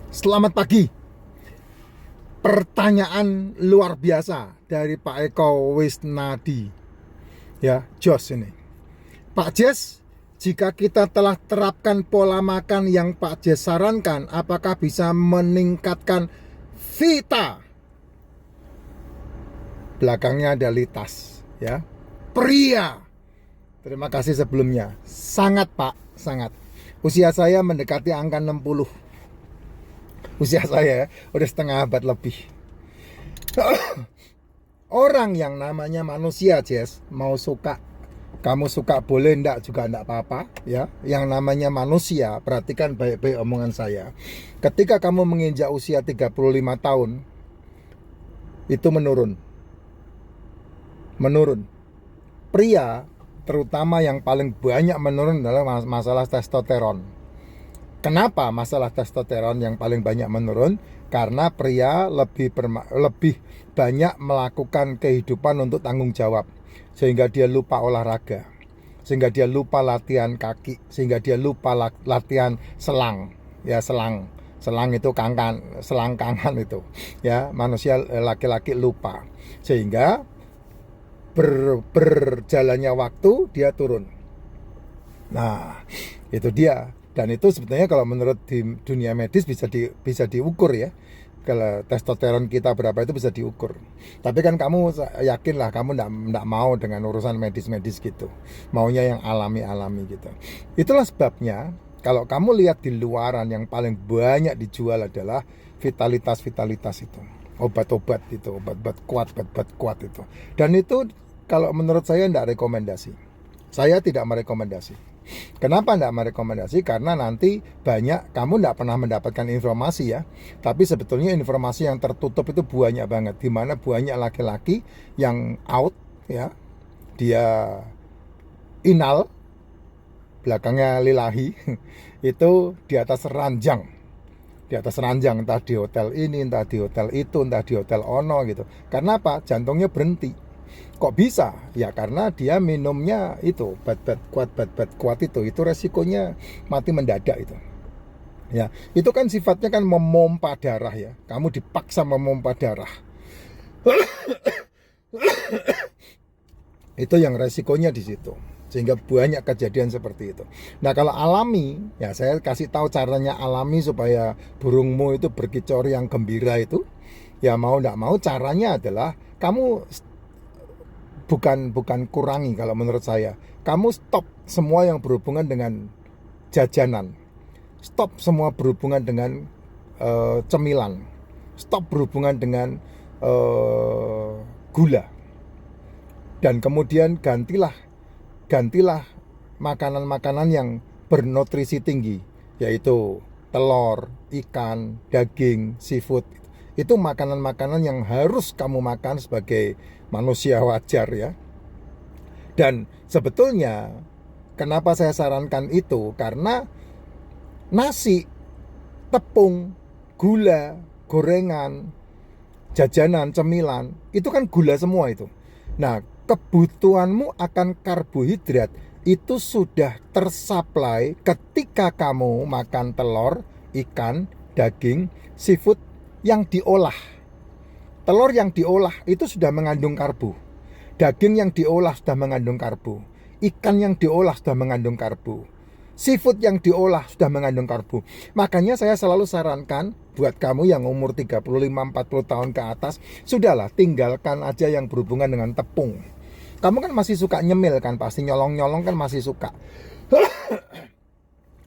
Selamat pagi. Pertanyaan luar biasa dari Pak Eko Wisnadi. Ya, Jos ini. Pak Jes, jika kita telah terapkan pola makan yang Pak Jes sarankan, apakah bisa meningkatkan vita? Belakangnya ada litas, ya. Pria. Terima kasih sebelumnya. Sangat, Pak, sangat. Usia saya mendekati angka 60. Usia saya udah setengah abad lebih. Orang yang namanya manusia, Jess, mau suka kamu suka boleh ndak juga ndak apa-apa, ya. Yang namanya manusia, perhatikan baik-baik omongan saya. Ketika kamu menginjak usia 35 tahun, itu menurun. Menurun. Pria, terutama yang paling banyak menurun adalah masalah testosteron. Kenapa masalah testosteron yang paling banyak menurun? Karena pria lebih banyak melakukan kehidupan untuk tanggung jawab, sehingga dia lupa olahraga, sehingga dia lupa latihan kaki, sehingga dia lupa latihan selang. Ya, selang itu kangan, selang kangan itu. Ya, manusia laki-laki lupa, sehingga berjalannya waktu dia turun. Nah, itu dia. Dan itu sebetulnya kalau menurut di dunia medis bisa diukur, ya. Kalau testosteron kita berapa itu bisa diukur. Tapi kan kamu yakin lah, kamu enggak mau dengan urusan medis-medis gitu. Maunya yang alami-alami gitu. Itulah sebabnya kalau kamu lihat di luaran yang paling banyak dijual adalah vitalitas itu. Obat-obat itu, obat-obat kuat itu. Dan itu kalau menurut saya enggak rekomendasi. Saya tidak merekomendasi. Kenapa tidak merekomendasi? Karena nanti kamu tidak pernah mendapatkan informasi, ya. Tapi sebetulnya informasi yang tertutup itu banyak banget. Dimana banyak laki-laki yang out, ya. Dia inal, belakangnya lillahi, itu di atas ranjang. Di atas ranjang, entah di hotel ini, entah di hotel itu, entah di hotel ono gitu. Karena apa? Jantungnya berhenti. Kok bisa? Ya karena dia minumnya itu bat kuat itu resikonya mati mendadak itu. Ya, itu kan sifatnya kan memompa darah, ya. Kamu dipaksa memompa darah. Itu yang resikonya di situ. Sehingga banyak kejadian seperti itu. Nah, kalau alami, ya saya kasih tahu caranya alami supaya burungmu itu berkicau yang gembira itu. Ya mau enggak mau caranya adalah kamu bukan kurangi kalau menurut saya. Kamu stop semua yang berhubungan dengan jajanan. Stop semua berhubungan dengan cemilan. Stop berhubungan dengan gula. Dan kemudian gantilah makanan-makanan yang bernutrisi tinggi, yaitu telur, ikan, daging, seafood. Itu makanan-makanan yang harus kamu makan sebagai manusia wajar, ya. Dan sebetulnya kenapa saya sarankan itu? Karena nasi, tepung, gula, gorengan, jajanan, cemilan, itu kan gula semua itu. Nah, kebutuhanmu akan karbohidrat itu sudah tersuplai ketika kamu makan telur, ikan, daging, seafood yang diolah. Telur yang diolah itu sudah mengandung karbo. Daging yang diolah sudah mengandung karbo. Ikan yang diolah sudah mengandung karbo. Seafood yang diolah sudah mengandung karbo. Makanya saya selalu sarankan buat kamu yang umur 35-40 tahun ke atas, sudahlah tinggalkan aja yang berhubungan dengan tepung. Kamu kan masih suka nyemil kan, pasti nyolong-nyolong kan masih suka.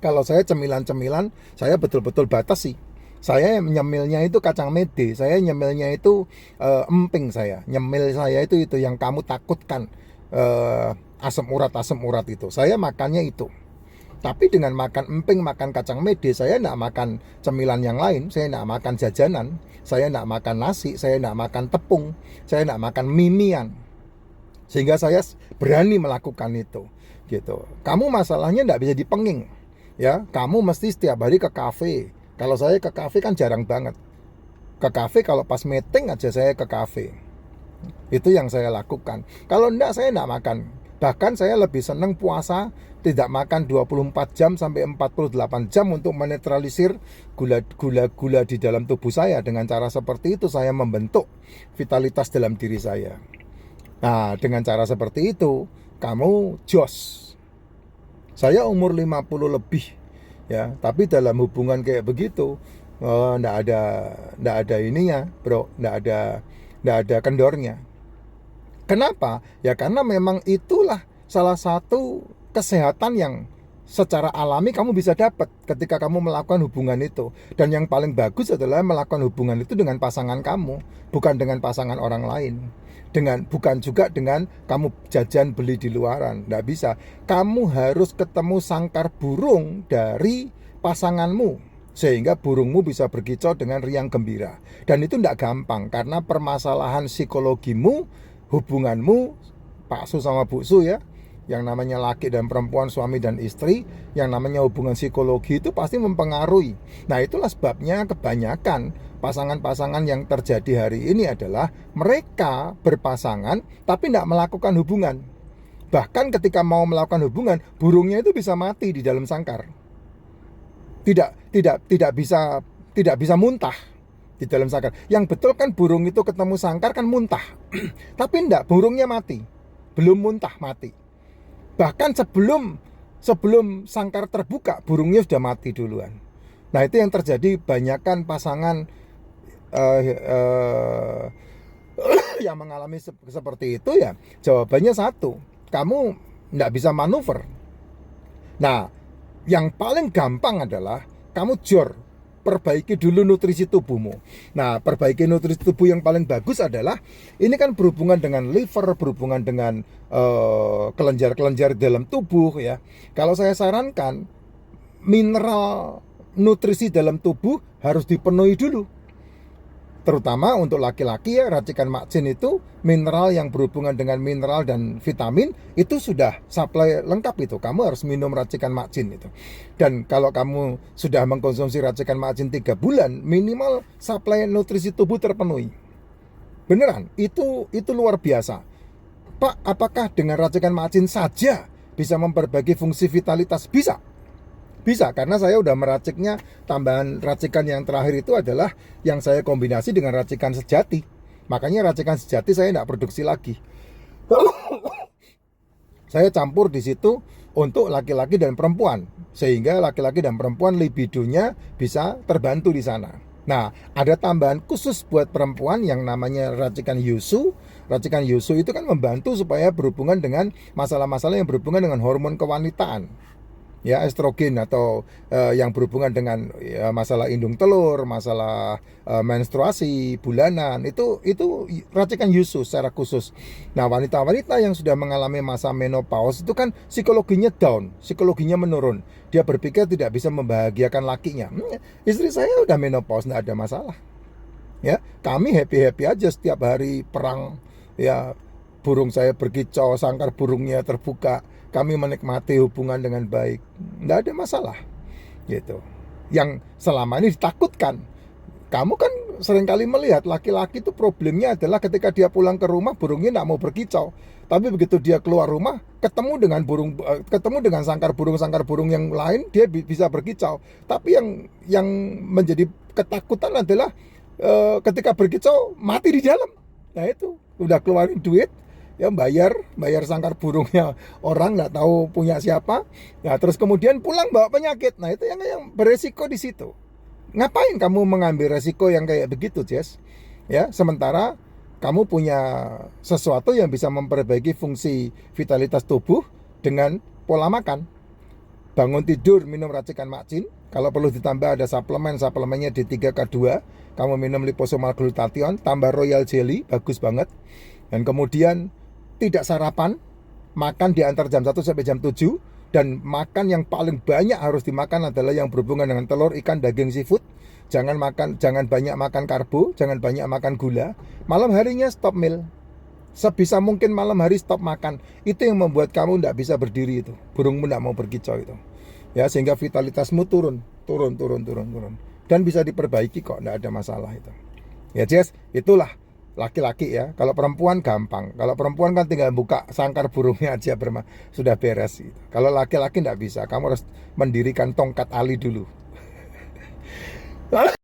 Kalau saya cemilan-cemilan, saya betul-betul batasi. Saya nyemilnya itu kacang mede, saya nyemilnya itu emping saya. Nyemil saya itu yang kamu takutkan, asam urat itu. Saya makannya itu. Tapi dengan makan emping, makan kacang mede, saya enggak makan cemilan yang lain, saya enggak makan jajanan, saya enggak makan nasi, saya enggak makan tepung, saya enggak makan mimian. Sehingga saya berani melakukan itu, gitu. Kamu masalahnya enggak bisa dipenging, ya. Kamu mesti setiap hari ke kafe. Kalau saya ke kafe kan jarang banget. Ke kafe kalau pas meeting aja saya ke kafe. Itu yang saya lakukan. Kalau enggak, saya enggak makan Bahkan saya lebih senang puasa tidak makan 24 jam sampai 48 jam untuk menetralisir gula di dalam tubuh saya. Dengan cara seperti itu saya membentuk vitalitas dalam diri saya. Nah, dengan cara seperti itu kamu jos. Saya umur 50 lebih ya, tapi dalam hubungan kayak begitu nggak ada ininya, bro, nggak ada kendornya. Kenapa? Ya karena memang itulah salah satu kesehatan yang secara alami kamu bisa dapat ketika kamu melakukan hubungan itu. Dan yang paling bagus adalah melakukan hubungan itu dengan pasangan kamu, bukan dengan pasangan orang lain. Bukan juga dengan kamu jajan beli di luaran. Nggak bisa. Kamu harus ketemu sangkar burung dari pasanganmu, sehingga burungmu bisa berkicau dengan riang gembira. Dan itu nggak gampang, karena permasalahan psikologimu, hubunganmu, Pak Su sama Bu Su ya, yang namanya laki dan perempuan, suami dan istri, yang namanya hubungan psikologi itu pasti mempengaruhi. Nah, itulah sebabnya kebanyakan pasangan-pasangan yang terjadi hari ini adalah mereka berpasangan tapi tidak melakukan hubungan. Bahkan ketika mau melakukan hubungan, burungnya itu bisa mati di dalam sangkar. Tidak bisa muntah di dalam sangkar. Yang betul kan burung itu ketemu sangkar kan muntah. Tapi enggak, burungnya mati. Belum muntah, mati. Bahkan sebelum sangkar terbuka, burungnya sudah mati duluan. Nah, itu yang terjadi banyakkan pasangan yang mengalami seperti itu ya. Jawabannya satu, kamu enggak bisa manuver. Nah, yang paling gampang adalah kamu perbaiki dulu nutrisi tubuhmu. Nah, perbaiki nutrisi tubuh yang paling bagus adalah, ini kan berhubungan dengan liver, berhubungan dengan kelenjar-kelenjar dalam tubuh ya. Kalau saya sarankan, mineral nutrisi dalam tubuh harus dipenuhi dulu. Terutama untuk laki-laki ya, racikan makcin itu mineral yang berhubungan dengan mineral dan vitamin itu sudah supply lengkap itu. Kamu harus minum racikan makcin itu. Dan kalau kamu sudah mengkonsumsi racikan makcin 3 bulan, minimal supply nutrisi tubuh terpenuhi. Beneran, itu luar biasa. Pak, apakah dengan racikan makcin saja bisa memperbaiki fungsi vitalitas? Bisa, karena saya udah meraciknya. Tambahan racikan yang terakhir itu adalah yang saya kombinasi dengan racikan sejati. Makanya racikan sejati saya tidak produksi lagi. Saya campur di situ untuk laki-laki dan perempuan, sehingga laki-laki dan perempuan libidonya bisa terbantu di sana. Nah, ada tambahan khusus buat perempuan yang namanya racikan Yusu. Racikan Yusu itu kan membantu supaya berhubungan dengan masalah-masalah yang berhubungan dengan hormon kewanitaan. Ya, estrogen atau yang berhubungan dengan masalah indung telur, masalah menstruasi bulanan, itu racikan Yusu secara khusus. Nah, wanita-wanita yang sudah mengalami masa menopause itu kan psikologinya down, psikologinya menurun. Dia berpikir tidak bisa membahagiakan lakinya. Istri saya udah menopause, nggak ada masalah. Ya, kami happy aja setiap hari perang. Ya, burung saya berkicau, sangkar burungnya terbuka. Kami menikmati hubungan dengan baik, nggak ada masalah gitu. Yang selama ini ditakutkan, kamu kan seringkali melihat laki-laki itu problemnya adalah ketika dia pulang ke rumah burungnya nggak mau berkicau, tapi begitu dia keluar rumah ketemu dengan sangkar burung yang lain, dia bisa berkicau. Tapi yang menjadi ketakutan adalah ketika berkicau mati di dalam. Nah, itu udah keluarin duit ya, bayar sangkar burungnya orang nggak tahu punya siapa ya, terus kemudian pulang bawa penyakit. Nah, itu yang beresiko di situ. Ngapain kamu mengambil resiko yang kayak begitu, Jess? Ya, sementara kamu punya sesuatu yang bisa memperbaiki fungsi vitalitas tubuh dengan pola makan. Bangun tidur minum racikan makcin, kalau perlu ditambah ada suplemennya D3K2, kamu minum liposomal glutathione tambah royal jelly, bagus banget. Dan kemudian tidak sarapan, makan di antara jam 1 sampai jam 7, dan makan yang paling banyak harus dimakan adalah yang berhubungan dengan telur, ikan, daging, seafood. Jangan banyak makan karbo, jangan banyak makan gula. Malam harinya stop meal. Sebisa mungkin malam hari stop makan. Itu yang membuat kamu tidak bisa berdiri itu. Burungmu tidak mau berkicau itu. Ya, sehingga vitalitasmu turun. Dan bisa diperbaiki kok, tidak ada masalah itu. Ya, Jess, itulah laki-laki ya. Kalau perempuan gampang. Kalau perempuan kan tinggal buka sangkar burungnya aja sudah beres gitu. Kalau laki-laki nggak bisa. Kamu harus mendirikan tongkat Ali dulu.